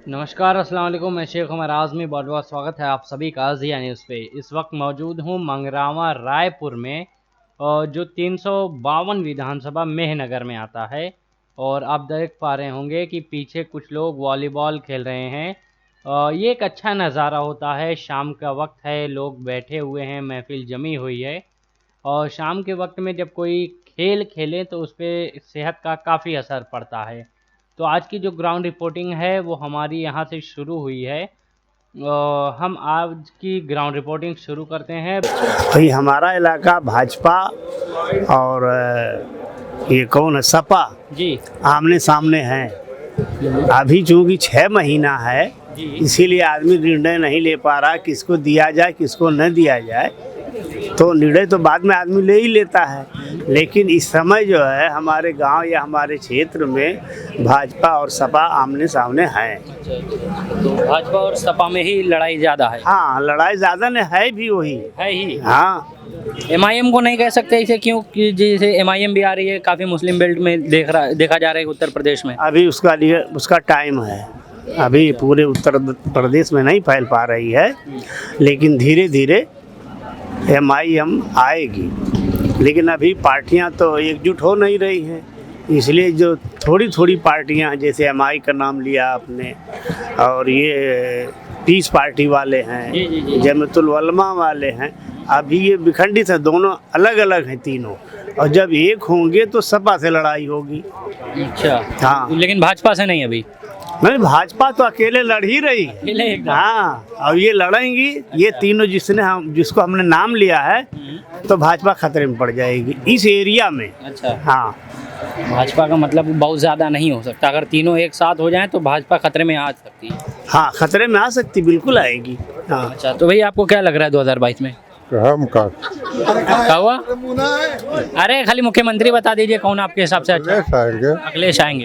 नमस्कार, अस्सलाम वालेकुम। मैं शेख उमर आज़मी, बहुत बहुत स्वागत है आप सभी का ज़िया न्यूज़ पे। इस वक्त मौजूद हूँ मंगरावा रायपुर में, जो 352 विधानसभा मेहनगर में आता है। और आप देख पा रहे होंगे कि पीछे कुछ लोग वॉलीबॉल खेल रहे हैं। ये एक अच्छा नज़ारा होता है, शाम का वक्त है, लोग बैठे हुए हैं, महफिल जमी हुई है। और शाम के वक्त में जब कोई खेल खेले तो उस पर सेहत का काफ़ी असर पड़ता है। तो आज की जो ग्राउंड रिपोर्टिंग है वो हमारी यहाँ से शुरू हुई है। हम आज की ग्राउंड रिपोर्टिंग शुरू करते हैं। भाई हमारा इलाका भाजपा और ये कौन है सपा जी आमने सामने हैं। अभी चूंकि 6 महीना है जी इसीलिए आदमी निर्णय नहीं ले पा रहा किसको दिया जाए किसको न दिया जाए। तो निर्णय तो बाद में आदमी ले ही लेता है, लेकिन इस समय जो है हमारे गांव या हमारे क्षेत्र में भाजपा और सपा आमने सामने हैं। तो भाजपा और सपा में ही लड़ाई ज़्यादा है। हाँ, लड़ाई ज़्यादा ने है भी वही है ही। हाँ। एमआईएम को नहीं कह सकते इसे, क्योंकि जैसे एमआईएम भी आ रही है, काफ़ी मुस्लिम बेल्ट में देखा जा रहा है उत्तर प्रदेश में। अभी उसका टाइम है, अभी पूरे उत्तर प्रदेश में नहीं फैल पा रही है, लेकिन धीरे धीरे एमआईएम आएगी। लेकिन अभी पार्टियां तो एकजुट हो नहीं रही हैं, इसलिए जो थोड़ी थोड़ी पार्टियां जैसे एमआई का नाम लिया आपने, और ये पीस पार्टी वाले हैं, जमातुल उलमा वाले हैं, अभी ये विखंडित है, दोनों अलग अलग हैं तीनों। और जब एक होंगे तो सपा से लड़ाई होगी। अच्छा हाँ, लेकिन भाजपा से नहीं अभी। नहीं, भाजपा तो अकेले लड़ ही रही है। हाँ, और ये लड़ेंगी, ये तीनों जिसको हमने नाम लिया है, तो भाजपा खतरे में पड़ जाएगी इस एरिया में। अच्छा हाँ, भाजपा का मतलब बहुत ज़्यादा नहीं हो सकता, अगर तीनों एक साथ हो जाएं तो भाजपा खतरे में आ सकती है। हाँ, खतरे में आ सकती, बिल्कुल आएगी। हाँ। अच्छा, तो भैया आपको क्या लग रहा है 2022 में क्या हुआ? अरे खाली मुख्यमंत्री बता दीजिए कौन आपके हिसाब से अच्छा? अखिलेश आएंगे।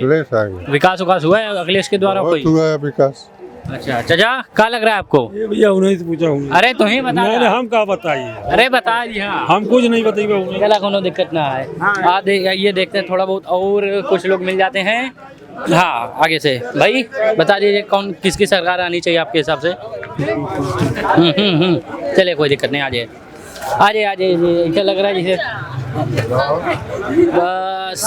विकास हुआ है अखिलेश के द्वारा कोई? हुआ है विकास। अच्छा, चाचा क्या लग रहा है आपको? ये भैया उन्हें से पूछा हूँ। अरे तुम ही बता। नहीं, हम क्या बताइए, अरे बता दिया, हम कुछ नहीं बताइए। चला कोनो दिक्कत ना है। ये देखते हैं थोड़ा बहुत और कुछ लोग मिल जाते हैं। हाँ, आगे से भाई बता दीजिए कौन किसकी सरकार आनी चाहिए आपके हिसाब से? चलिए कोई दिक्कत नहीं, आ जाइए ऐसा लग रहा है जैसे बस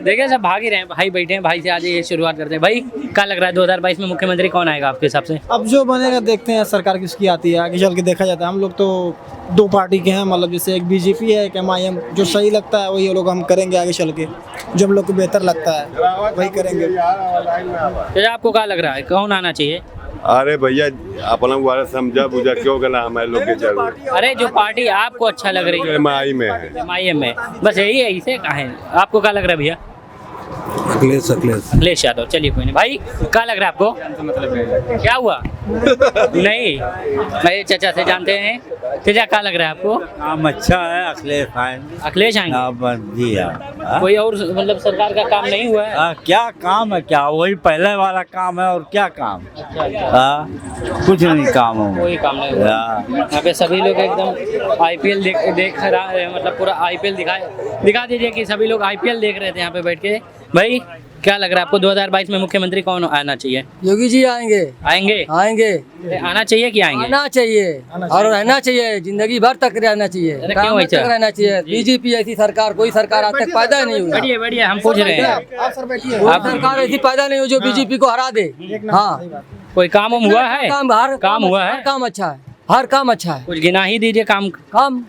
देखिए सब भाग ही रहे हैं। भाई बैठे हैं, भाई से आ जाइए शुरुआत करते हैं। भाई क्या लग रहा है 2022 में मुख्यमंत्री कौन आएगा आपके हिसाब से? अब जो बनेगा देखते हैं, सरकार किसकी आती है आगे चल के देखा जाता है। हम लोग तो 2 पार्टी के हैं, मतलब जैसे एक बीजेपी है एक एमआईएम। जो सही लगता है वही लोग हम करेंगे आगे चल के, जो हम लोग को बेहतर लगता है वही करेंगे। तो आपको क्या लग रहा है कौन आना चाहिए? अरे भैया अपना बारे समझा बुझा क्यों करना हमारे लोग के जरूर। अरे जो पार्टी आपको अच्छा लग रही है एमआई में है, एमआईएम में, बस यही है, इसे कहें। आपको क्या लग रहा है भैया? अखिलेश यादव। चलिए कोई नहीं। भाई क्या लग रहा है आपको? क्या हुआ? नहीं, भाई चाचा से जानते हैं। चाचा क्या लग रहा है आपको? काम अच्छा है, अखिलेश आएंगे? जी हाँ। कोई और मतलब सरकार का काम नहीं हुआ है? क्या काम है, क्या वही पहले वाला काम है, और क्या काम? कुछ नहीं काम हो, कोई काम नहीं हुआ। यहाँ पे सभी लोग एकदम आईपीएल देख रहा है, मतलब पूरा आईपीएल दिखा दीजिए कि सभी लोग आईपीएल देख रहे थे यहाँ पे बैठ के। भाई क्या लग रहा है आपको 2022 में मुख्यमंत्री कौन आना चाहिए? योगी जी आएंगे। आना चाहिए कि आएंगे? आना चाहिए और रहना चाहिए, जिंदगी भर तक रहना चाहिए, अरे क्यों तक रहना चाहिए। बीजेपी ऐसी सरकार, कोई सरकार आज तक पैदा नहीं हुई। बढ़िया हम पूछ रहे हैं, कोई सरकार ऐसी पैदा नहीं हुई जो बीजेपी को हरा दे। हाँ, कोई काम हुआ है? काम हुआ है, काम अच्छा है, हर काम अच्छा है। कुछ गिना ही दीजिए काम।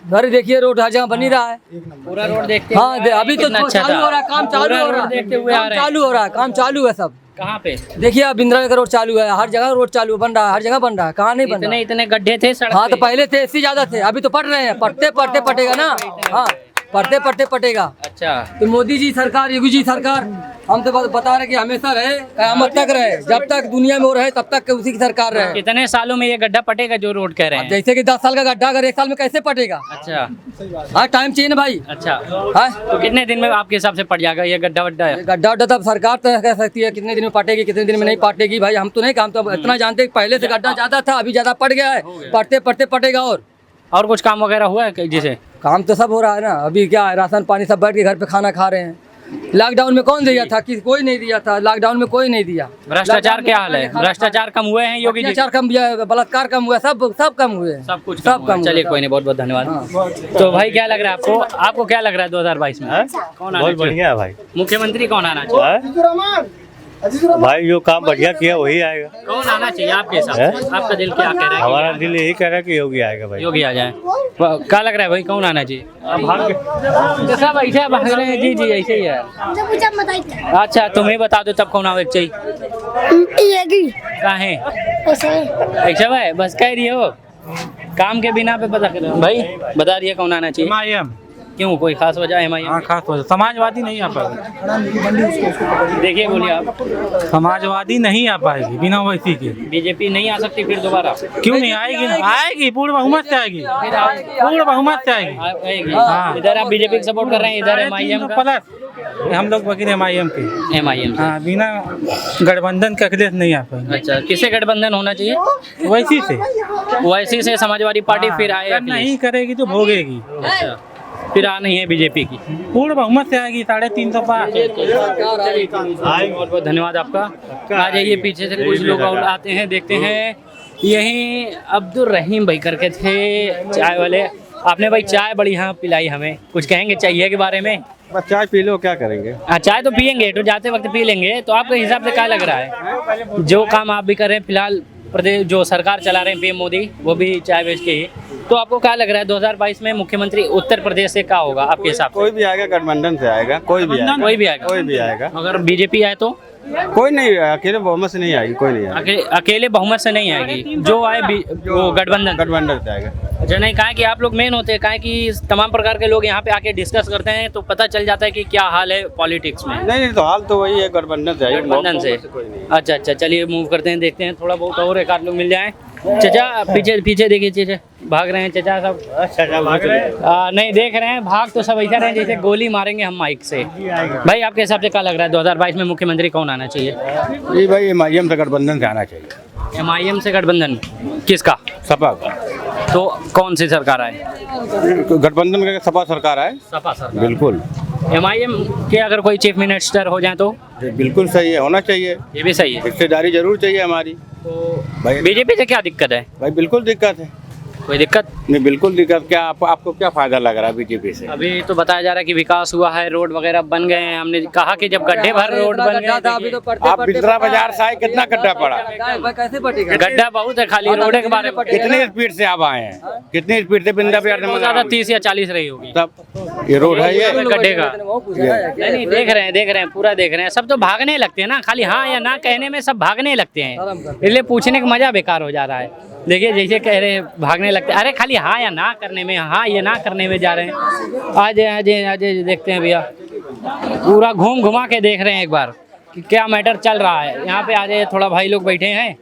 घर देखिए, रोड हर जगह बनी रहा है, पूरा रोड देखते हाँ, अभी तो चालू हो रहा है, काम चालू हो रहा है, देखते हुए आ रहे हैं। चालू हो रहा है, काम चालू है सब। कहाँ पे? देखिए अब इंदिरा का रोड चालू है, हर जगह रोड चालू बन रहा है, हर जगह बन रहा है, कहाँ नहीं बन रहा है? इतने गड्ढे थे सड़क हाँ, पे? तो पहले थे, इससे ज्यादा थे, अभी तो पट रहे हैं, पटते पटेगा ना। हाँ, पढ़ते पटेगा। अच्छा, तो मोदी जी सरकार, योगी जी सरकार, हम तो बस बता रहे कि हमेशा रहे, कयामत तक रहे, जब तक दुनिया में वो रहे तब तक उसी की सरकार रहे। कितने सालों में ये गड्ढा पटेगा जो रोड कह रहे हैं? जैसे कि 10 साल का गड्ढा अगर 1 साल में कैसे पटेगा? अच्छा, हाँ, टाइम चाहिए ना भाई। अच्छा, हाँ, तो कितने दिन में आपके हिसाब से पट जाएगा ये गड्ढा वड्ढा? गड्ढा वड्ढा तब सरकार तय कर सकती है, कितने दिन में पटेगी कितने दिन में नहीं पटेगी। भाई हम तो नहीं, काम तो इतना जानते हैं पहले से गड्ढा ज्यादा था, अभी ज्यादा पट गया है, पढ़ते पटेगा। और कुछ काम वगैरह हुआ है जिसे? काम तो सब हो रहा है ना, अभी क्या है, राशन पानी सब बैठ के घर पे खाना खा रहे हैं। लॉकडाउन में कौन दिया था? कोई नहीं दिया था, लॉकडाउन में कोई नहीं दिया। भ्रष्टाचार क्या हाल है? भ्रष्टाचार कम हुए हैं योगी जी? भ्रष्टाचार कम हुआ, बलात्कार कम हुआ, सब कम हुए, सब कुछ सब कम। चलिए कोई नहीं, बहुत बहुत धन्यवाद। तो भाई क्या लग रहा है आपको? आपको क्या लग रहा है 2022 में कौन आना बहुत चाहिए? बढ़िया है भाई। मुख्यमंत्री कौन आना चाहिए? भाई जो काम बढ़िया किया वही आएगा। कौन आना चाहिए आपके हिसाब से? आपका दिल क्या कह रहा है? हमारा दिल यही कह रहा है कि योगी आएगा भाई। योगी आ जाए। क्या लग रहा है भाई, कौन आना चाहिए? सब ऐसे भाग रहे हैं। जी जी ऐसे ही है। अच्छा तुम्हें बता दो तब कौन आवे चाहिए? कहाँ है ऐसा भाई? बस कह रही हो काम के बिना पे पता कर भाई बता रही है कौन आना चाहिए? एमआईएम। क्यों, कोई खास वजह है? हाँ खास वजह, समाजवादी नहीं आ पाएगी। देखिए बोलिए आप। समाजवादी नहीं आ पाएगी बिना वैसी के। बीजेपी नहीं आ सकती फिर दोबारा? क्यों नहीं आएगी? ना आएगी, पूर्ण बहुमत से आएगी, पूर्ण बहुमत से आएगी। आएगी। हाँ। इधर आप बीजेपी को सपोर्ट कर रहे हैं, इधर एमआईएम का। प्लस हम लोग वकील एमआईएम के। एमआईएम हाँ, बिना गठबंधन के अखिलेश नहीं आ पाएंगे। अच्छा, किसे गठबंधन होना चाहिए? वैसी से वैसी से समाजवादी पार्टी फिर आए अगर नहीं करेगी तो भोगेगी। अच्छा फिर आ नहीं है बीजेपी की? पूर्ण बहुमत से आएगी, 350 पार। बहुत बहुत धन्यवाद आपका। आ जाइए पीछे से कुछ लोग और आते हैं, देखते हैं। यही अब्दुल रहीम भाई करके थे चाय वाले। आपने भाई चाय बड़ी हाँ पिलाई हमें, कुछ कहेंगे चाहिए के बारे में? बस चाय पी लो, क्या करेंगे। हाँ चाय तो पियेंगे, तो जाते वक्त पी लेंगे। तो आपके हिसाब से क्या लग रहा है जो काम आप भी कर रहे हैं फिलहाल, प्रदेश जो सरकार चला रहे हैं पीएम मोदी, वो भी चाय बेच के ही, तो आपको क्या लग रहा है 2022 में मुख्यमंत्री उत्तर प्रदेश से क्या होगा आपके हिसाब से? कोई भी आएगा, गठबंधन से आएगा, कोई भी आएगा, कोई भी आएगा? कोई भी आएगा। अगर बीजेपी आए तो? कोई नहीं, अकेले बहुमत से नहीं आएगी, कोई नहीं आएगी। अकेले बहुमत से नहीं आएगी, जो आए वो गठबंधन से आएगा। अच्छा नहीं, कहा कि आप लोग मेन होते हैं, कहा कि तमाम प्रकार के लोग यहाँ पे आके डिस्कस करते हैं तो पता चल जाता है कि क्या हाल है पॉलिटिक्स में। नहीं तो हाल तो वही है, गठबंधन से आएगा। गठबंधन से? कोई नहीं। अच्छा अच्छा चलिए मूव करते हैं, देखते हैं थोड़ा बहुत और एक आध लोग मिल जाए। चचा पीछे पीछे देखिए, चचा भाग रहे हैं चचा सब। अच्छा भाग रहे हैं। नहीं देख रहे हैं, भाग तो सब ऐसा रहे हैं जैसे गोली मारेंगे हम माइक से। भाई आपके हिसाब से क्या लग रहा है 2022 में मुख्यमंत्री कौन आना चाहिए? जी भाई एमआईएम से गठबंधन से आना चाहिए। एमआईएम से गठबंधन किसका? सपा का। तो कौन सी सरकार आए? गठबंधन का सपा सरकार है। सपा सरकार बिल्कुल। एमआईएम के अगर कोई चीफ मिनिस्टर हो जाए तो? बिल्कुल सही है, होना चाहिए। ये भी सही है। हिस्सेदारी जरूर चाहिए हमारी। तो भाई बीजेपी से क्या दिक्कत है? भाई बिल्कुल दिक्कत है। कोई दिक्कत नहीं, बिल्कुल दिक्कत। क्या आपको क्या फायदा लग रहा है बीजेपी से? अभी तो बताया जा रहा है कि विकास हुआ है, रोड वगैरह बन गए हैं। हमने कहा कि जब गड्ढे भर रोड बन गए, अभी तो आप बिंद्रा बाजार से आए, कितना गड्ढा पड़ा? कैसे पटेगा? गड्ढा बहुत है, खाली रोड के बारे में। कितनी स्पीड से आप आए हैं? कितनी स्पीड से बिंद्रा बाजार बहुत ज्यादा 30 या 40 रही होगी। तब ये रोड है ये गड्ढे का? नहीं देख रहे हैं पूरा देख रहे हैं। सब तो भागने लगते हैं ना, खाली हाँ या ना कहने में सब भागने लगते हैं, इसलिए पूछने का मजा बेकार हो जा रहा है। देखिए जैसे कह रहे हैं भागने लगते हैं, अरे खाली हाँ या ना करने में, हाँ या ना करने में जा रहे हैं। आज देखते हैं भैया, पूरा घूम घुमा के देख रहे हैं एक बार कि क्या मैटर चल रहा है यहाँ पे। आज थोड़ा भाई लोग बैठे हैं,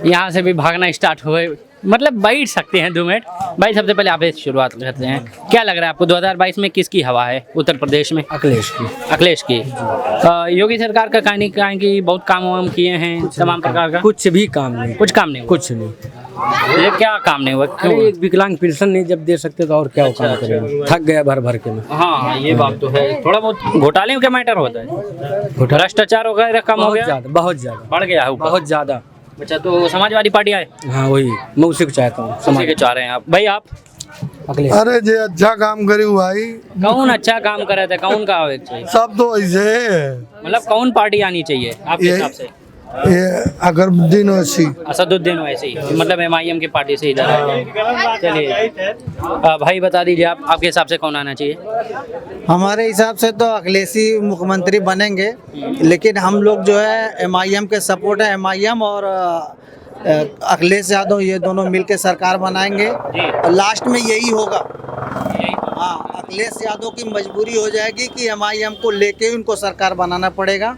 यहाँ से भी भागना स्टार्ट हुए, मतलब बैठ सकते हैं 2 मिनट। भाई सबसे पहले आप शुरुआत करते हैं, क्या लग रहा है आपको 2022 में किसकी हवा है उत्तर प्रदेश में? अखिलेश की। अखिलेश की। योगी सरकार का कहानी कि बहुत काम वाम किए हैं तमाम प्रकार का? कुछ भी काम नहीं, कुछ काम नहीं हुआ? कुछ नहीं। ये क्या काम नहीं हुआ? क्यों? अरे एक विकलांग पेंशन नहीं जब दे सकते तो और क्या काम करेंगे? थक गया भर भर के में। हाँ ये बात तो है, थोड़ा बहुत घोटाले का मैटर होता है, भ्रष्टाचार वगैरह कम हो गया, बहुत ज्यादा बढ़ गया है ऊपर। बहुत ज्यादा। अच्छा तो समाजवादी पार्टी आए? हाँ वही मैं उसी को चाहता हूँ। उसी के चाह रहे हैं आप? भाई आप? अखिलेश। अरे जे अच्छा काम करी भाई, कौन अच्छा काम कर रहे थे? कौन का आवे चाहिए? सब तो ऐसे मतलब कौन पार्टी आनी चाहिए आपके हिसाब से? ये अकबरुद्दीन ओवैसी। असदुद्दीन ओवैसी, मतलब एमआईएम की पार्टी से इधर है। चलिए भाई बता दीजिए आप, आपके हिसाब से कौन आना चाहिए? हमारे हिसाब से तो अखिलेशी मुख्यमंत्री बनेंगे, लेकिन हम लोग जो है एमआईएम के सपोर्ट है। एमआईएम और अखिलेश यादव ये दोनों मिलकर सरकार बनाएंगे और लास्ट में यही होगा। हाँ, अखिलेश यादव की मजबूरी हो जाएगी कि एमआईएम को लेके उनको सरकार बनाना पड़ेगा।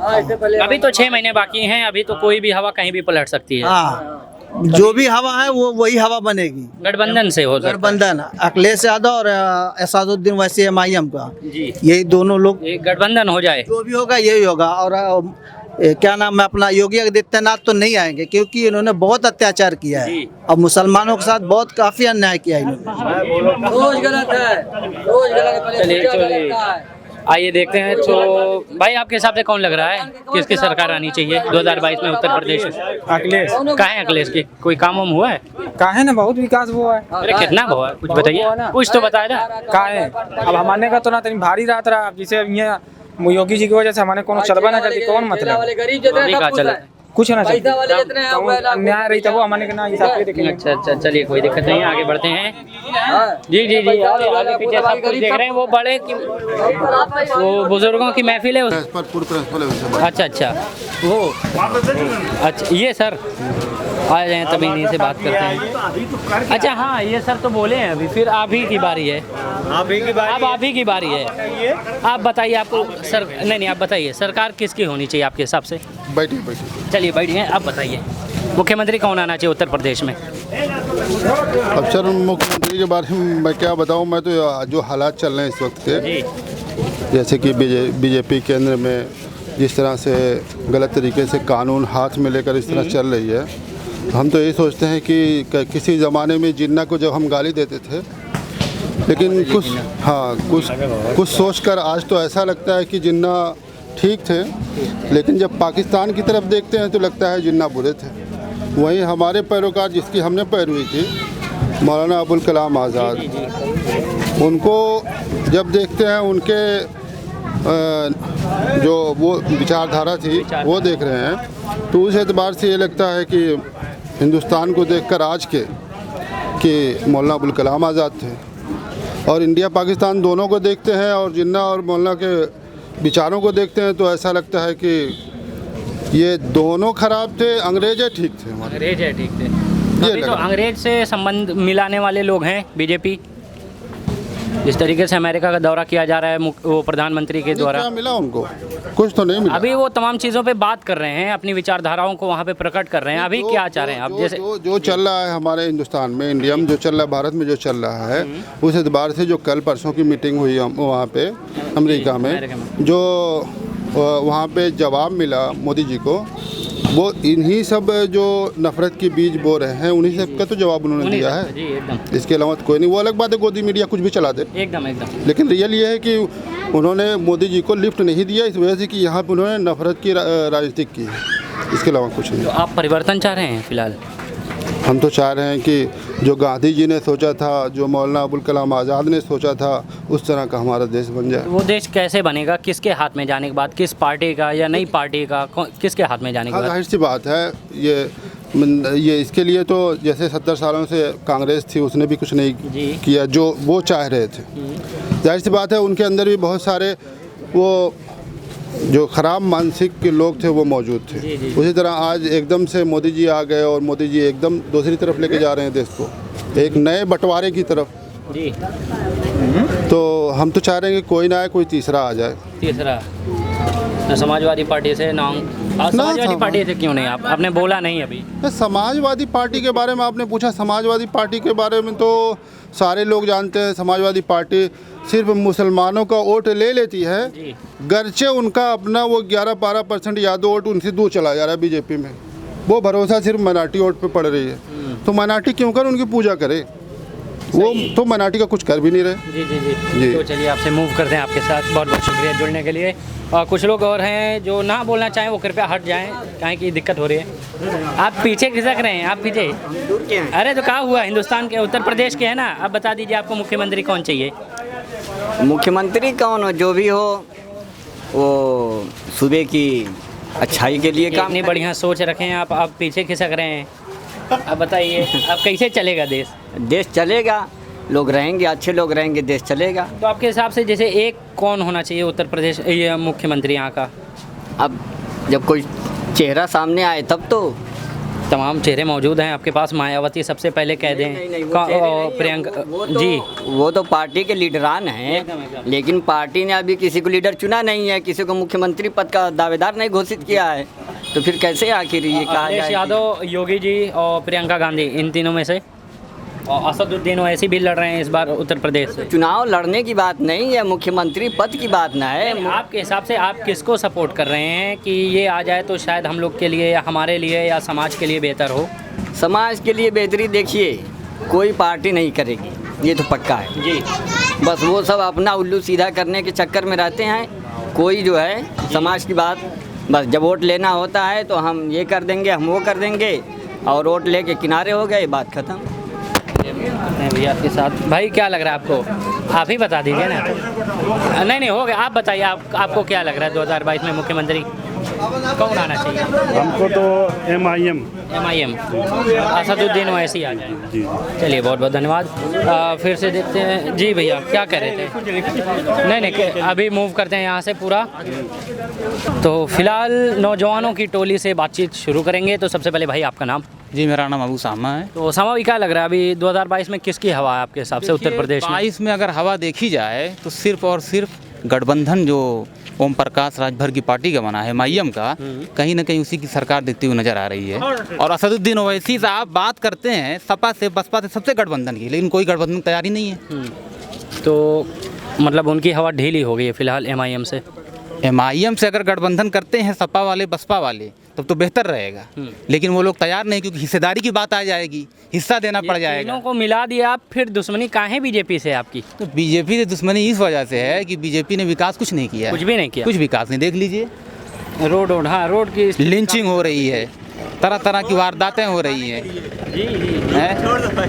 अभी तो 6 महीने बाकी हैं, अभी तो कोई भी हवा कहीं भी पलट सकती है। हाँ, जो भी हवा है वो वही हवा बनेगी। गठबंधन से हो सकता है। गठबंधन अखिलेश यादव और असदुद्दीन ओवैसी एमआईएम का, जी यही दोनों लोग, ये गठबंधन हो जाए जो भी होगा यही होगा। और क्या नाम है अपना, योगी आदित्यनाथ तो नहीं आएंगे क्योंकि इन्होंने बहुत अत्याचार किया है और मुसलमानों के साथ बहुत काफी अन्याय किया है इन्होंने। रोज गलत है, रोज गलत है। चलिए आइए देखते हैं। तो भाई आपके हिसाब से कौन लग रहा है, किसकी सरकार आनी चाहिए 2022 में उत्तर प्रदेश में? अखिलेश। कहाँ है अखिलेश की? कोई काम वाम हुआ है? कहा है ना, बहुत विकास हुआ है। अरे कितना हुआ है कुछ बताइए, कुछ तो बताया ना। कहा है अब हमारे का तो ना तनी भारी रात रहा, अब जैसे यहाँ योगी जी की वजह से हमारे कोनो चलबा ना जल्दी, कौन मतलब अभी कहाँ चला? कुछ ना चलती, न्याय रही था वो हमारे के ना हिसाब से देखेंगे। अच्छा, चलिए कोई दिक्कत नहीं है, आगे बढ़ते हैं। जी जी जी, आगे पीछे सब कुछ देख रहे हैं। वो बड़े की, वो बुजुर्गों की महफिल है अच्छा वो, अच्छा ये सर आ जाए तभी इन्हीं से बात करते हैं। अच्छा हाँ, ये सर तो बोले हैं अभी, फिर आप ही की बारी है। अब आप ही की बारी है। आप बताइए, आपको सर नहीं आप बताइए, सरकार किसकी होनी चाहिए आपके हिसाब से? बैठिए चलिए बैठिए, आप बताइए मुख्यमंत्री कौन आना चाहिए उत्तर प्रदेश में? अब सर मुख्यमंत्री के बारे में मैं क्या बताऊं, मैं तो जो हालात चल रहे हैं इस वक्त के, जैसे कि बीजेपी केंद्र में जिस तरह से गलत तरीके से कानून हाथ में लेकर इस तरह चल रही है, हम तो यही सोचते हैं कि किसी ज़माने में जिन्ना को जब हम गाली देते थे, लेकिन कुछ सोचकर आज तो ऐसा लगता है कि जिन्ना ठीक थे, लेकिन जब पाकिस्तान की तरफ देखते हैं तो लगता है जिन्ना बुरे थे। वहीं हमारे पैरोकार जिसकी हमने पैरवी की, मौलाना अबुल कलाम आज़ाद, उनको जब देखते हैं, उनके जो वो विचारधारा थी वो देख रहे हैं, तो उस एतबार से ये लगता है कि हिंदुस्तान को देखकर आज के कि मौलाना अबुल कलाम आज़ाद थे। और इंडिया पाकिस्तान दोनों को देखते हैं और जिन्ना और मौलाना के विचारों को देखते हैं तो ऐसा लगता है कि ये दोनों खराब थे, अंग्रेज ठीक थे। अंग्रेज ठीक थे। अभी तो अंग्रेज से संबंध मिलाने वाले लोग हैं बीजेपी। जिस तरीके से अमेरिका का दौरा किया जा रहा है वो प्रधानमंत्री के द्वारा, क्या मिला उनको? कुछ तो नहीं मिला। अभी वो तमाम चीज़ों पे बात कर रहे हैं, अपनी विचारधाराओं को वहाँ पे प्रकट कर रहे हैं। अभी क्या चाह रहे हैं आप? जैसे जो चल रहा है हमारे हिंदुस्तान में, इंडिया में जो चल रहा है, भारत में जो चल रहा है, उस एतबार से जो कल परसों की मीटिंग हुई वहाँ पे अमेरिका में, जो वहाँ पे जवाब मिला मोदी जी को, वो इन्हीं सब जो नफरत की बीज बो रहे हैं उन्हीं सब का तो जवाब उन्होंने दिया है। इसके अलावा कोई नहीं। वो अलग बात है गोदी मीडिया कुछ भी चला दे, एकदम, लेकिन रियल ये है कि उन्होंने मोदी जी को लिफ्ट नहीं दिया इस वजह से कि यहाँ पे उन्होंने नफरत की राजनीति की है, इसके अलावा कुछ नहीं। तो आप परिवर्तन चाह रहे हैं फिलहाल? हम तो चाह रहे हैं कि जो गांधी जी ने सोचा था, जो मौलाना अबुल कलाम आज़ाद ने सोचा था, उस तरह का हमारा देश बन जाए। वो देश कैसे बनेगा? किसके हाथ में जाने के बाद? किस पार्टी का या नई पार्टी का? किसके हाथ में जाने के बाद? जाहिर सी बात है, ये इसके लिए तो जैसे 70 सालों से कांग्रेस थी, उसने भी कुछ नहीं किया जो वो चाह रहे थे। जाहिर सी बात है उनके अंदर भी बहुत सारे वो जो ख़राब मानसिक के लोग थे वो मौजूद थे। उसी तरह आज एकदम से मोदी जी आ गए और मोदी जी एकदम दूसरी तरफ लेके जा रहे हैं देश को, एक नए बंटवारे की तरफ जी। तो हम तो चाह रहे हैं कि कोई ना आए, कोई तीसरा आ जाए। तीसरा समाजवादी पार्टी से समाजवादी पार्टी से क्यों नहीं? आपने बोला नहीं अभी। समाजवादी पार्टी के बारे में आपने पूछा, समाजवादी पार्टी के बारे में तो सारे लोग जानते हैं। समाजवादी पार्टी सिर्फ मुसलमानों का वोट ले लेती है, गरचे उनका अपना वो 11-12% यादव वोट उनसे दूर चला जा रहा है बीजेपी में। वो भरोसा सिर्फ माइनॉरिटी वोट पे पड़ रही है, तो माइनॉरिटी क्यों कर उनकी पूजा करे? वो तो माइनॉरिटी का कुछ कर भी नहीं रहे। जी। तो चलिए आपसे मूव करते हैं आपके साथ। बहुत बहुत शुक्रिया जुड़ने के लिए। और कुछ लोग और हैं जो ना बोलना चाहें वो कृपया हट जाएं, काहे की दिक्कत हो रही है। आप पीछे खिसक रहे हैं, आप पीछे। अरे तो कहा हुआ हिंदुस्तान के उत्तर प्रदेश के है ना, अब बता दीजिए आपको मुख्यमंत्री कौन चाहिए? मुख्यमंत्री कौन हो, जो भी हो, वो सूबे की अच्छाई के लिए काम। इतनी बढ़िया सोच रखे हैं आप पीछे खिसक रहे हैं। अब बताइए अब कैसे चलेगा देश? देश चलेगा, लोग रहेंगे, अच्छे लोग रहेंगे, देश चलेगा। तो आपके हिसाब से जैसे एक कौन होना चाहिए उत्तर प्रदेश ये मुख्यमंत्री यहाँ का? अब जब कोई चेहरा सामने आए तब तो। तमाम चेहरे मौजूद हैं आपके पास। मायावती सबसे पहले कह दें, प्रियंका जी, वो तो पार्टी के लीडरान हैं, लेकिन पार्टी ने अभी किसी को लीडर चुना नहीं है, किसी को मुख्यमंत्री पद का दावेदार नहीं घोषित किया है, तो फिर कैसे आखिर ये कहा जाए? अखिलेश यादव, योगी जी और प्रियंका गांधी, इन तीनों में से, और असदुद्दीन ओवैसी भी लड़ रहे हैं इस बार उत्तर प्रदेश से। चुनाव लड़ने की बात नहीं है, मुख्यमंत्री पद की बात ना है। आपके हिसाब से आप किसको सपोर्ट कर रहे हैं कि ये आ जाए तो शायद हम लोग के लिए या हमारे लिए या समाज के लिए बेहतर हो? समाज के लिए बेहतरी देखिए कोई पार्टी नहीं करेगी, ये तो पक्का है जी। बस वो सब अपना उल्लू सीधा करने के चक्कर में रहते हैं। कोई जो है समाज की बात, बस जब वोट लेना होता है तो हम ये कर देंगे, हम वो कर देंगे, और वोट लेके किनारे हो गए, बात खत्म। भैया आपके साथ भाई क्या लग रहा है आपको? आप ही बता दीजिए ना। नहीं हो गया, आप बताइए आपको क्या लग रहा है 2022 में मुख्यमंत्री कौन आना चाहिए? हमको तो MIM असदुद्दीन ओवैसी आ जाएगा। जी। चलिए बहुत बहुत धन्यवाद। फिर से देखते हैं जी भैया क्या कह रहे थे? नहीं अभी मूव करते हैं यहाँ से पूरा। तो फिलहाल नौजवानों की टोली से बातचीत शुरू करेंगे। तो सबसे पहले भाई आपका नाम? जी, मेरा नाम अबू सामा है। तो सामा भी क्या लग रहा है अभी 2022 में किसकी हवा है आपके हिसाब से उत्तर प्रदेश में? 22 में अगर हवा देखी जाए तो सिर्फ और सिर्फ गठबंधन जो ओम प्रकाश राजभर की पार्टी का बना है MIM का, कहीं ना कहीं उसी की सरकार दिखती हुई नजर आ रही है। और असदुद्दीन ओवैसी साहब बात करते हैं सपा से बसपा से सबसे गठबंधन की, लेकिन कोई गठबंधन की तैयारी नहीं है। तो मतलब उनकी हवा ढीली हो गई है फिलहाल MIM से। MIM से अगर गठबंधन करते हैं सपा वाले बसपा वाले तब तो बेहतर रहेगा, लेकिन वो लोग तैयार नहीं, क्योंकि हिस्सेदारी की बात आ जाएगी, हिस्सा देना पड़ जाएगा। तीनों को मिला दिया आप, फिर दुश्मनी काहे बीजेपी से आपकी? तो बीजेपी से दुश्मनी इस वजह से है कि बीजेपी ने विकास कुछ नहीं किया। कुछ भी नहीं किया? कुछ विकास नहीं। देख लीजिए रोड की लिंचिंग हो रही है, तरह तरह की वारदातें हो रही हैं।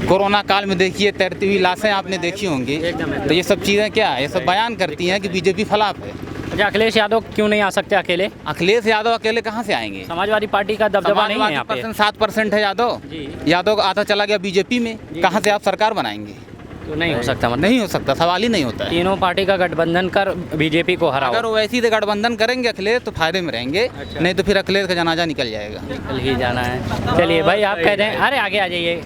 कोरोना काल में देखिए तैरती हुई लाशें आपने देखी होंगी। तो ये सब चीज़ें क्या है, ये सब बयान करती हैं कि बीजेपी फलाप है। अच्छा, अखिलेश यादव क्यों नहीं आ सकते अकेले? अखिलेश यादव अकेले कहाँ से आएंगे? समाजवादी पार्टी का दबदबा नहीं है यहाँ पे? 7% है यादव आधा चला गया बीजेपी में, कहाँ से आप सरकार बनाएंगे? तो नहीं हो सकता, मतलब नहीं हो सकता, सवाल ही नहीं होता है। तीनों पार्टी का गठबंधन कर बीजेपी को हराओ। अगर वैसी से गठबंधन करेंगे अखिलेश तो फायदे में रहेंगे। अच्छा। नहीं तो फिर अखिलेश का जनाजा निकल जाएगा। निकल ही जाना है। चलिए भाई आप कह रहे हैं, अरे आगे आ जाइए,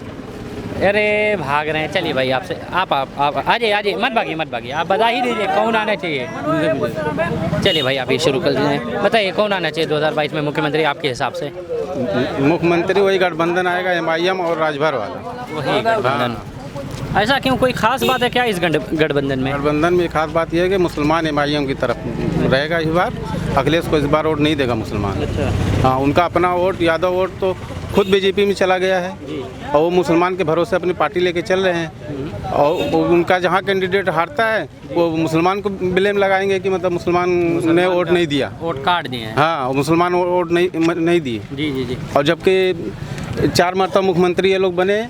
अरे भाग रहे हैं। चलिए भाई आपसे आप आ जाइए, मत भागिए, आप बता ही दीजिए कौन आना चाहिए। चलिए भाई आप ये शुरू कर दीजिए, बताइए कौन आना चाहिए 2022 में मुख्यमंत्री आपके हिसाब से? मुख्यमंत्री वही गठबंधन आएगा, MIM और राजभर वाला। वही गठबंधन। ऐसा क्यों, कोई खास बात है क्या इस गठबंधन में? गठबंधन में खास बात यह है कि मुसलमान MIM की तरफ रहेगा इस बार। अखिलेश को इस बार वोट नहीं देगा मुसलमान। अच्छा। हाँ, उनका अपना वोट, यादव वोट तो खुद बीजेपी में चला गया है और वो मुसलमान के भरोसे अपनी पार्टी लेके चल रहे हैं। और उनका जहाँ कैंडिडेट हारता है वो मुसलमान को ब्लेम लगाएंगे कि मतलब मुसलमान ने वोट नहीं दिया, वोट काट दिए। हाँ, मुसलमान वोट नहीं दिए। जी। और जबकि 4 मरतबा मुख्यमंत्री ये लोग बने,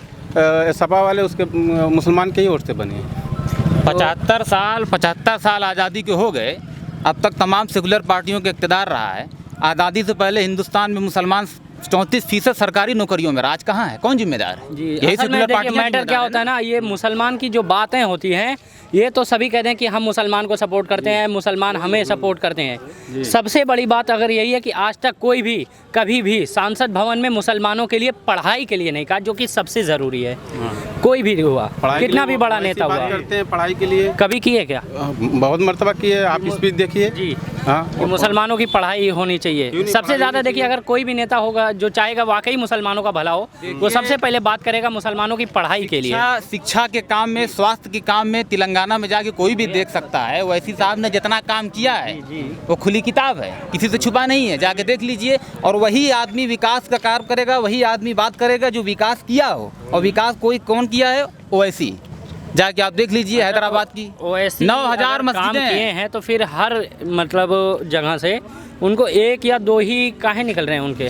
सपा वाले उसके मुसलमान के ही वोट से बने। 75 साल आज़ादी के हो गए, अब तक तमाम सेकुलर पार्टियों के इक़्तिदार रहा है। आज़ादी से पहले हिंदुस्तान में मुसलमान 34% सरकारी नौकरियों में, राज कहाँ है, कौन जिम्मेदार है? यही सेकुलर पार्टी। मैटर क्या होता है ना, ये मुसलमान की जो बातें होती हैं, ये तो सभी कहते हैं कि हम मुसलमान को सपोर्ट करते हैं, मुसलमान हमें सपोर्ट करते हैं। सबसे बड़ी बात अगर यही है कि आज तक कोई भी कभी भी संसद भवन में मुसलमानों के लिए पढ़ाई के लिए नहीं कहा, जो कि सबसे ज़रूरी है। कोई भी हुआ, कितना भी बड़ा नेता हुआ, करते हैं पढ़ाई के लिए। कभी किए क्या? बहुत मरतबा किए, आप स्पीच देखिए जी। हाँ, मुसलमानों की पढ़ाई होनी चाहिए सबसे ज़्यादा। देखिए अगर कोई भी नेता होगा जो चाहेगा वाकई मुसलमानों का भला हो, वो सबसे पहले बात करेगा मुसलमानों की पढ़ाई के लिए। शिक्षा के काम में, स्वास्थ्य के काम में तेलंगाना में जाके कोई भी देख सकता है। ओवैसी साहब ने जितना काम किया है वो खुली किताब है, किसी से छुपा नहीं है, जाके देख लीजिए। और वही आदमी विकास का कार्य करेगा, वही आदमी बात करेगा जो विकास किया हो। और विकास कौन किया है? ओवैसी। जाके आप देख लीजिए हैदराबाद की ओवैसी 9000 मस्जिदें किए हैं, तो फिर हर मतलब जगह से उनको 1 या 2 ही काहे निकल रहे हैं उनके?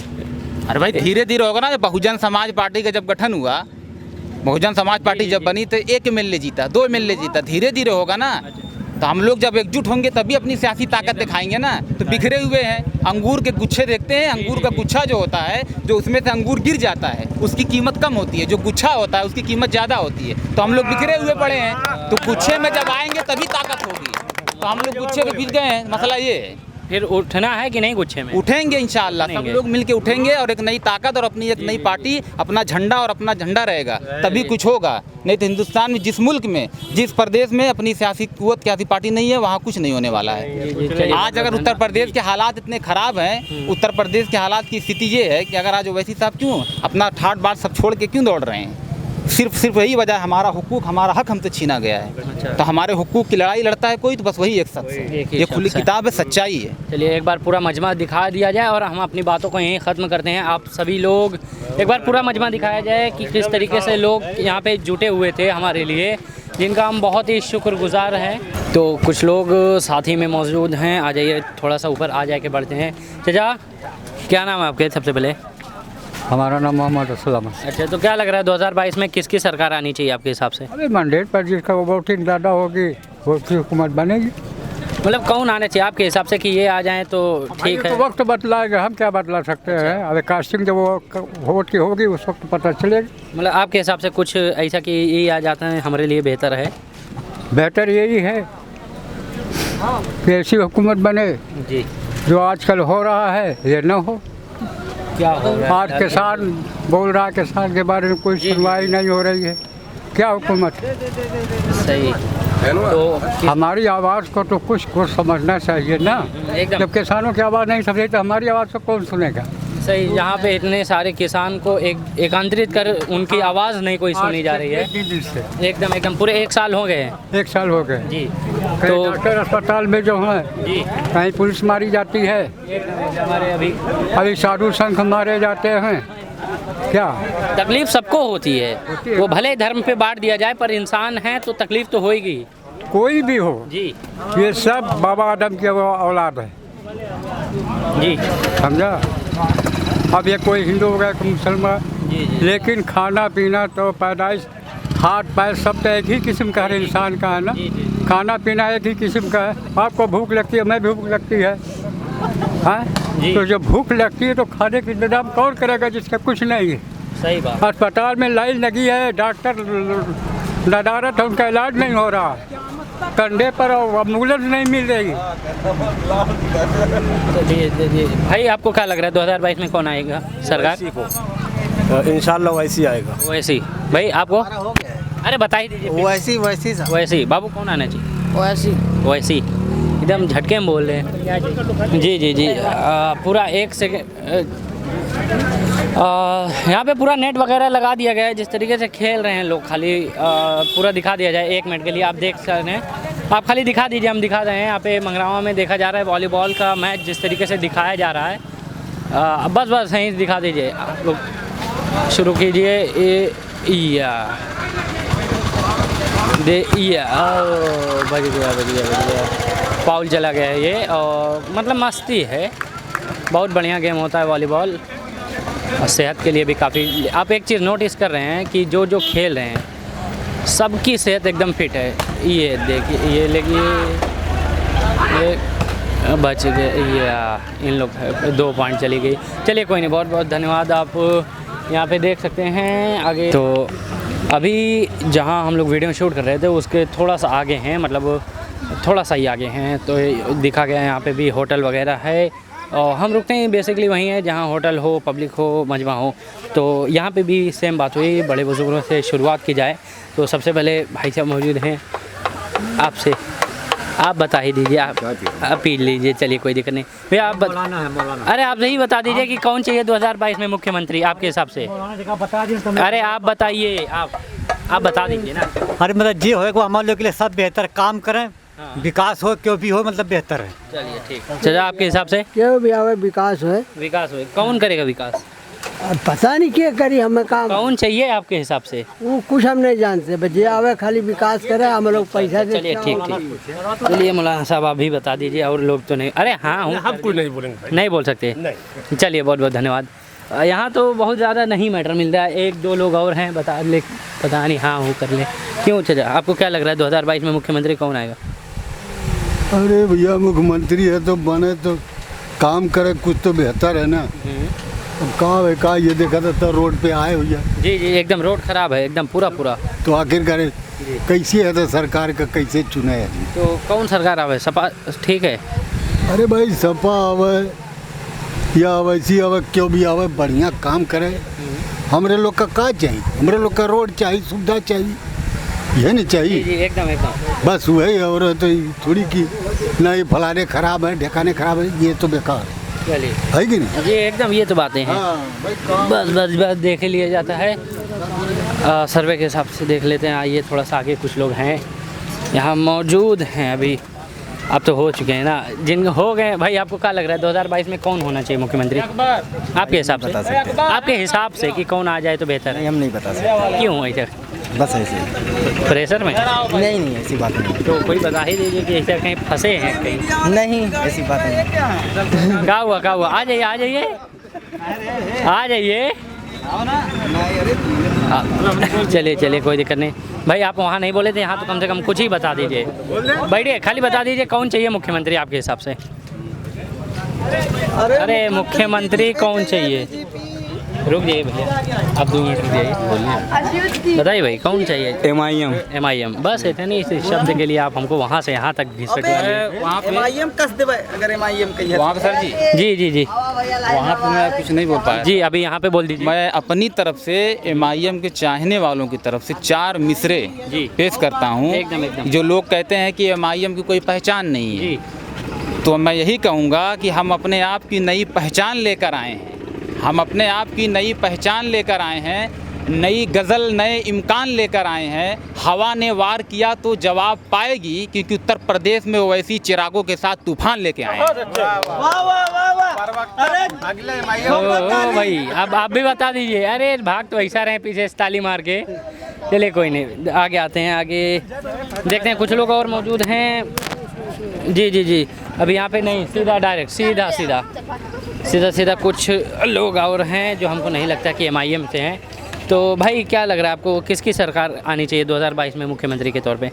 अरे भाई धीरे धीरे होगा ना। बहुजन समाज पार्टी का जब गठन हुआ, बहुजन समाज पार्टी जब बनी तो 1 MLA जीता, 2 MLA जीता, धीरे धीरे होगा ना। तो हम लोग जब एकजुट होंगे तभी अपनी सियासी ताकत दिखाएंगे ना। तो बिखरे हुए हैं। अंगूर के गुच्छे देखते हैं, अंगूर का गुच्छा जो होता है, जो उसमें से अंगूर गिर जाता है उसकी कीमत कम होती है, जो गुच्छा होता है उसकी कीमत ज़्यादा होती है। तो हम लोग बिखरे हुए पड़े हैं, तो गुच्छे में जब आएंगे तभी ताकत होगी। तो हम लोग गुच्छे में बिक गए हैं, मसला ये है। फिर उठना है कि नहीं गुच्छे में? उठेंगे इंशाअल्लाह, सब लोग मिलके उठेंगे और एक नई ताकत और अपनी एक नई पार्टी, अपना झंडा और अपना झंडा रहेगा, तभी कुछ होगा। नहीं तो हिंदुस्तान में जिस मुल्क में, जिस प्रदेश में अपनी सियासी कुव्वत, सियासी पार्टी नहीं है, वहाँ कुछ नहीं होने वाला है। आज अगर उत्तर प्रदेश के हालात इतने ख़राब हैं, उत्तर प्रदेश के हालात की स्थिति ये है कि अगर आज ओवैसी साहब क्यों अपना ठाट बाट सब छोड़ के क्यों दौड़ रहे हैं? सिर्फ यही वजह, हमारा हुकूक, हमारा हक हमसे छीना गया है। अच्छा। तो हमारे हुकूक की लड़ाई लड़ता है कोई, तो बस वही एक शख्स है। ये खुली किताब है, सच्चाई है। चलिए एक बार पूरा मजमा दिखा दिया जाए और हम अपनी बातों को यहीं ख़त्म करते हैं। आप सभी लोग एक बार पूरा मजमा दिखाया जाए कि किस तरीके से लोग यहाँ पे जुटे हुए थे हमारे लिए, जिनका हम बहुत ही शुक्रगुजार हैं। तो कुछ लोग साथ ही में मौजूद हैं। आ जाइए, थोड़ा सा ऊपर आ जाके बढ़ते हैं। चाचा, क्या नाम है आपके सबसे पहले? हमारा नाम मोहम्मद असलम। अच्छा, तो क्या लग रहा है 2022 में किसकी सरकार आनी चाहिए आपके हिसाब से? अभी मैंडेट पर जिसका वोटिंग ज़्यादा होगी वो हुकूमत बनेगी। मतलब कौन आने चाहिए आपके हिसाब से कि ये आ जाएं तो ठीक है? तो वक्त बतलाएगा, हम क्या बतला सकते हैं। अभी कास्टिंग जब वो वोट की होगी उस वक्त पता चलेगा। मतलब आपके हिसाब से कुछ ऐसा कि ये आ जाता है हमारे लिए बेहतर है? बेहतर यही है कि ऐसी हुकूमत बने जी, जो आजकल हो रहा है ये न हो। क्या हो रहा है? आज किसान बोल रहा है, किसान के बारे में कोई सुनवाई नहीं हो रही है। क्या हुकूमत? सही। तो हमारी आवाज़ को तो कुछ समझना चाहिए ना। जब किसानों की आवाज़ नहीं समझे तो हमारी आवाज़ को कौन सुनेगा? सही। यहाँ पे इतने सारे किसान को एकांतरित कर उनकी आवाज़ नहीं कोई सुनी जा रही है। एकदम एकदम पूरे 1 साल हो गए हैं। 1 साल हो गए जी। तो डॉक्टर अस्पताल में जो है जी, कहीं पुलिस मारी जाती है, हमारे अभी साधु संघ मारे जाते हैं। क्या तकलीफ सबको होती है, वो भले धर्म पे बांट दिया जाए पर इंसान है तो तकलीफ तो होगी। कोई भी हो जी, ये सब बाबा आदम के वो औलाद है जी, समझा। अब ये कोई हिंदू हो गया कोई मुसलमान, लेकिन खाना पीना तो पैदाइश हाथ पैर सब तो एक ही किस्म का हर इंसान का है ना। खाना पीना एक ही किस्म का है। आपको भूख लगती है, मैं भी भूख लगती है, हाँ। तो जब भूख लगती है तो खाने की इंतजाम कौन करेगा जिसका कुछ नहीं है? सही बात। अस्पताल में लाइन लगी है, डॉक्टर नदारत है, उनका इलाज नहीं हो रहा। कंधे पर एम्बुलेंस नहीं मिल रही। जी भाई, आपको क्या लग रहा है 2022 में कौन आएगा सरकार? इंशाल्लाह वैसी आएगा। वैसी। भाई आपको? अरे बता ही दीजिए। वैसी। बाबू कौन आना चाहिए? वैसी। एकदम झटके में बोल रहे हैं। जी जी जी। पूरा 1 सेकेंड यहाँ पे पूरा नेट वगैरह लगा दिया गया है। जिस तरीके से खेल रहे हैं लोग, खाली पूरा दिखा दिया जाए 1 मिनट के लिए। आप देख सकते हैं, आप खाली दिखा दीजिए, हम दिखा रहे हैं। यहाँ पे मंगरावा में देखा जा रहा है वॉलीबॉल का मैच जिस तरीके से दिखाया जा रहा है। बस यहीं दिखा दीजिए, आप लोग शुरू कीजिए। बज गया। फाउल चला गया है ये, और मतलब मस्ती है। बहुत बढ़िया गेम होता है वॉलीबॉल, और सेहत के लिए भी काफ़ी। आप एक चीज़ नोटिस कर रहे हैं कि जो खेल रहे हैं सबकी सेहत एकदम फिट है। ये देखिए, ये लेकिन ये बच गए, ये इन लोग 2 पॉइंट चली गई। चलिए कोई नहीं, बहुत बहुत धन्यवाद। आप यहाँ पे देख सकते हैं आगे। तो अभी जहाँ हम लोग वीडियो शूट कर रहे थे उसके थोड़ा सा आगे हैं, मतलब थोड़ा सा ही आगे हैं। तो दिखा गया यहाँ पे भी होटल वगैरह है, और हम रुकते हैं बेसिकली वहीं है जहाँ होटल हो, पब्लिक हो, मजमा हो। तो यहाँ पे भी सेम बात हुई, बड़े बुजुर्गों से शुरुआत की जाए तो सबसे पहले भाई साहब मौजूद हैं। आपसे आप बता ही दीजिए, आप अपील लीजिए। चलिए कोई दिक्कत नहीं भैया, आप अरे आप यही बता दीजिए कि कौन चाहिए 2022 में मुख्यमंत्री आपके हिसाब से? अरे आप बताइए, आप बता दीजिए ना। अरे मतलब जी होगा हमारे लोग के लिए सब बेहतर काम करें, विकास हो, क्यों भी हो, मतलब बेहतर है। चलिए ठीक। चाचा आपके हिसाब से? क्यों भी आवे विकास हो। विकास हो, कौन करेगा विकास? पता नहीं क्या करी हमें काम। कौन चाहिए आपके हिसाब से? वो कुछ हम नहीं जानते, बस ये आवे खाली विकास करे, हम लोग पैसा दे। चलिए ठीक। चलिए मौलाना साहब आप भी बता दीजिए, और लोग तो नहीं। अरे हाँ, हम कुछ नहीं बोलेंगे। नहीं बोल सकते? नहीं। चलिए बहुत बहुत धन्यवाद। यहाँ तो बहुत ज़्यादा नहीं मैटर मिल रहा है। 1-2 लोग और हैं, पता नहीं। हाँ हूँ कर ले। क्यों चाचा, आपको क्या लग रहा है 2022 में मुख्यमंत्री कौन आएगा? अरे भैया, मुख्यमंत्री है तो बने तो काम करे, कुछ तो बेहतर है ना। अब कहा ये देखा था रोड पे आए भैया। जी जी, एकदम रोड खराब है, एकदम पूरा। तो आखिर करे कैसे है, तो सरकार का कैसे चुने है? तो कौन सरकार आवे? सपा ठीक है? अरे भाई सपा आवे या वैसी आवे, क्यों भी आवे, बढ़िया काम करे। हमारे लोग का चाहिए? हमारे लोग का रोड चाहिए, सुविधा चाहिए, ये नहीं चाहिए? जी एकदम। बस वही, और तो थोड़ी की नहीं फलाने खराब है, ढेकाने खराब है, ये तो बेकार है। चलिए है कि नहीं? जी एकदम, ये तो बातें हैं। बस देख लिया जाता है। सर्वे के हिसाब से देख लेते हैं। आइए थोड़ा सा आगे, कुछ लोग हैं यहाँ मौजूद हैं अभी। अब तो हो चुके हैं ना, जिन हो गए। भाई आपको क्या लग रहा है 2022 में कौन होना चाहिए मुख्यमंत्री आपके हिसाब से? आपके हिसाब से कि कौन आ जाए तो बेहतर है? हम नहीं बता सकते। क्यों इधर? बस ऐसे प्रेशर में नहीं ऐसी बात नहीं तो कोई बता ही दीजिए कि ऐसा कहीं फंसे हैं कहीं। नहीं ऐसी बात नहीं। क्या हुआ आ जाइए आ जाइए चलिए कोई दिक्कत नहीं भाई। आप वहाँ नहीं बोले थे, यहाँ तो कम से कम कुछ ही बता दीजिए। बैठिए, खाली बता दीजिए कौन चाहिए मुख्यमंत्री आपके हिसाब से। अरे मुख्यमंत्री कौन चाहिए? रुक जाइए भैया, आप 2 मिनट रुक जाइए, बोलिए बताइए भाई कौन चाहिए? MIM बस इतने इस शब्द के लिए आप हमको वहाँ से यहाँ तक घिसटवाइए। वहाँ पे MIM कस दे अगर MIM कही है वहाँ पे सर जी वहाँ पे मैं कुछ नहीं बोल पाया जी। अभी यहाँ पे बोल दीजिए। मैं अपनी तरफ से MIM के चाहने वालों की तरफ से 4 मिसरे पेश करता हूँ। एकदम जो लोग कहते हैं कि MIM की कोई पहचान नहीं है, तो मैं यही कहूँगा कि हम अपने आप की नई पहचान लेकर आए हैं। हम अपने आप की नई पहचान लेकर आए हैं, नई गज़ल नए इम्कान लेकर आए हैं। हवा ने वार किया तो जवाब पाएगी, क्योंकि उत्तर प्रदेश में ओवैसी चिरागों के साथ तूफान लेके आए हैं। भाई अब आप भी बता दीजिए। अरे भाग तो ऐसा रहे पीछे ताली मार के। चलिए कोई नहीं, आगे आते हैं, आगे देखते हैं कुछ लोग और मौजूद हैं। जी अभी यहाँ पे नहीं, सीधा डायरेक्ट सीधा कुछ लोग और हैं जो हमको नहीं लगता कि MIM से हैं। तो भाई क्या लग रहा है आपको, किसकी सरकार आनी चाहिए 2022 में मुख्यमंत्री के तौर पे?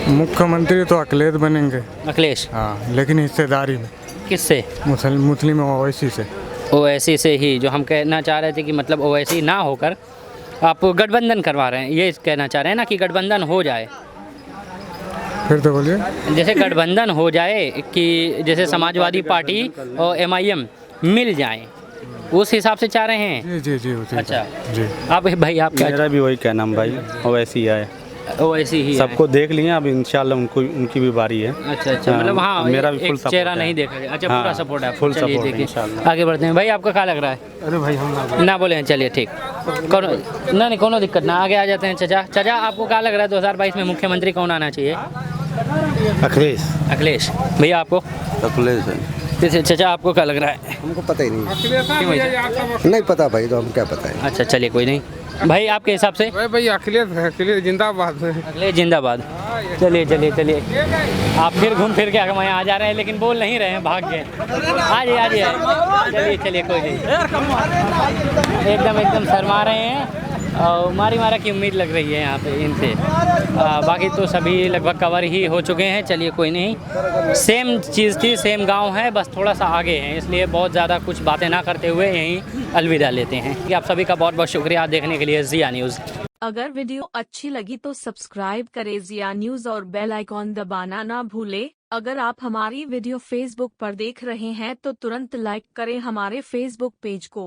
मुख्यमंत्री तो अखिलेश बनेंगे। अखिलेश? हाँ, लेकिन हिस्सेदारी में। किससे? मुस्लिम ओवैसी से। ओवैसी से ही, जो हम कहना चाह रहे थे कि मतलब ओवैसी ना होकर आप गठबंधन करवा रहे हैं, ये कहना चाह रहे हैं ना कि गठबंधन हो जाए। फिर तो बोलिए। जैसे गठबंधन हो जाए कि जैसे समाजवादी पार्टी और MIM मिल जाएं, उस हिसाब से चाह रहे हैं। जी अच्छा जी। आप भाई आप क्या? मेरा भी वही कहना भाई, ओवैसी है। ओवैसी ही सबको देख लिए, अब इंशाल्लाह उनकी भी बारी है। अच्छा मतलब हाँ, मेरा भी फुल चेहरा नहीं देखा गया। अच्छा पूरा सपोर्ट है, फुल सपोर्ट है इंशाल्लाह। आगे बढ़ते हैं भाई, आपका क्या लग रहा है? अरे भाई हम ना बोले, चलिए ठीक, नहीं कोनो दिक्कत ना, आगे आ जाते हैं। चाचा आपको क्या लग रहा है 2022 में मुख्यमंत्री कौन आना चाहिए? अखिलेश। भैया आपको? अखिलेश है। चाचा आपको क्या लग रहा है? हमको पता ही नहीं। नहीं पता भाई, तो हम क्या पता है। अच्छा चलिए कोई नहीं भाई, आपके हिसाब से? भाई अखिलेश जिंदाबाद। अखिलेश जिंदाबाद। चलिए आप फिर घूम फिर के हमारे यहाँ आ जा रहे हैं, लेकिन बोल नहीं रहे हैं, भाग गए। आ जाइए चलिए कोई नहीं, एकदम शर्मा रहे हैं और मारा की उम्मीद लग रही है यहाँ पे इनसे। बाकी तो सभी लगभग कवर ही हो चुके हैं। चलिए कोई नहीं, सेम चीज़ थी, सेम गांव है, बस थोड़ा सा आगे हैं, इसलिए बहुत ज़्यादा कुछ बातें ना करते हुए यहीं अलविदा लेते हैं। आप सभी का बहुत बहुत शुक्रिया देखने के लिए ज़िया न्यूज़। अगर वीडियो अच्छी लगी तो सब्सक्राइब करें ज़िया न्यूज़ और बेल आइकॉन दबाना ना भूले। अगर आप हमारी वीडियो फेसबुक पर देख रहे हैं तो तुरंत लाइक करें हमारे फेसबुक पेज को।